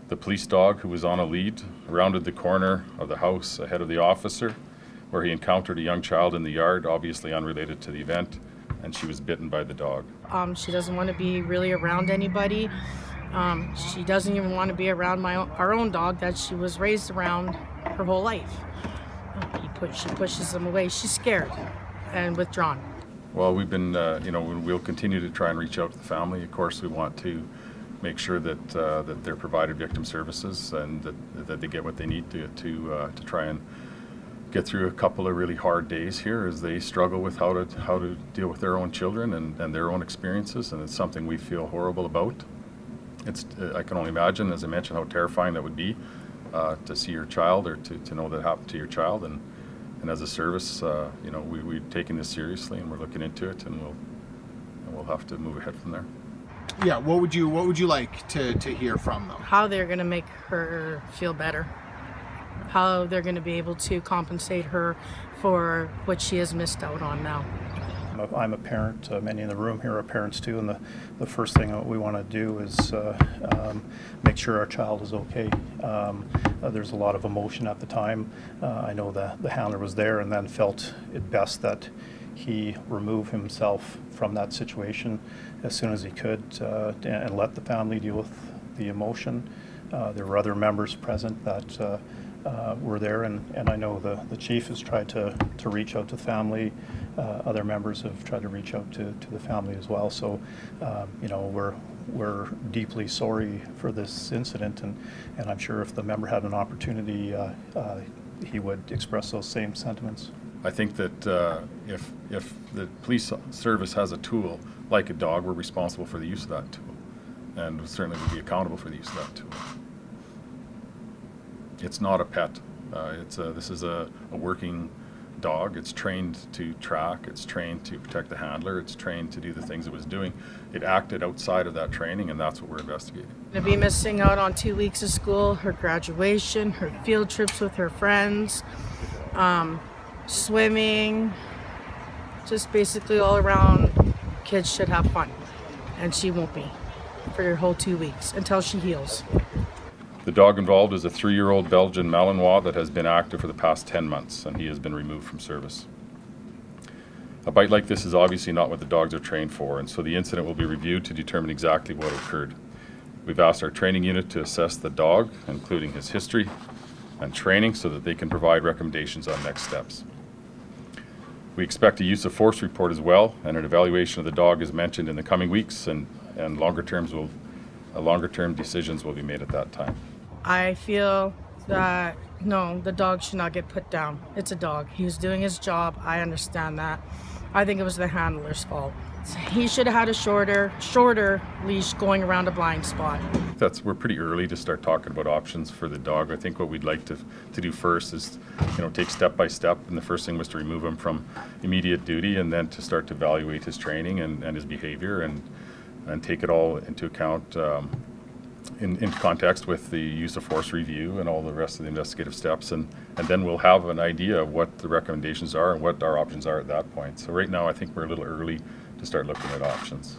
The police dog, who was on a lead, rounded the corner of the house ahead of the officer, where he encountered a young child in the yard, obviously unrelated to the event, and she was bitten by the dog. She doesn't want to be really around anybody. She doesn't even want to be around our own dog that she was raised around her whole life. She pushes them away. She's scared and withdrawn. Well, we've been, we'll continue to try and reach out to the family. Of course, we want to make sure that they're provided victim services and that they get what they need to try and get through a couple of really hard days here as they struggle with how to deal with their own children and their own experiences. And it's something we feel horrible about. I can only imagine, as I mentioned, how terrifying that would be to see your child or to know that happened to your child. And as a service, we've taken this seriously and we're looking into it, and we'll have to move ahead from there. Yeah, what would you like to hear from them? How they're going to make her feel better. How they're going to be able to compensate her for what she has missed out on now. I'm a parent. Many in the room here are parents too, and the first thing that we want to do is make sure our child is okay. There's a lot of emotion at the time. I know the handler was there and then felt it best that he remove himself from that situation as soon as he could and let the family deal with the emotion. There were other members present that were there, and I know the chief has tried to reach out to the family. Other members have tried to reach out to the family as well. So, we're deeply sorry for this incident, and I'm sure if the member had an opportunity, he would express those same sentiments. I think that if the police service has a tool like a dog, we're responsible for the use of that tool, and certainly would be accountable for the use of that tool. It's not a pet. This is a working dog. It's trained to track. It's trained to protect the handler. It's trained to do the things it was doing. It acted outside of that training, and that's what we're investigating. To be missing out on 2 weeks of school, her graduation, her field trips with her friends, swimming, just basically all around. Kids should have fun, and she won't be for her whole 2 weeks until she heals. The dog involved is a 3-year-old Belgian Malinois that has been active for the past 10 months, and he has been removed from service. A bite like this is obviously not what the dogs are trained for, and so the incident will be reviewed to determine exactly what occurred. We've asked our training unit to assess the dog, including his history and training, so that they can provide recommendations on next steps. We expect a use of force report as well, and an evaluation of the dog is mentioned in the coming weeks, and longer term decisions will be made at that time. I feel that, no, the dog should not get put down. It's a dog. He was doing his job. I understand that. I think it was the handler's fault. He should have had a shorter leash going around a blind spot. We're pretty early to start talking about options for the dog. I think what we'd like to do first is, take step by step. And the first thing was to remove him from immediate duty, and then to start to evaluate his training and his behavior and take it all into account in context with the use of force review and all the rest of the investigative steps, and then we'll have an idea of what the recommendations are and what our options are at that point. So right now I think we're a little early to start looking at options.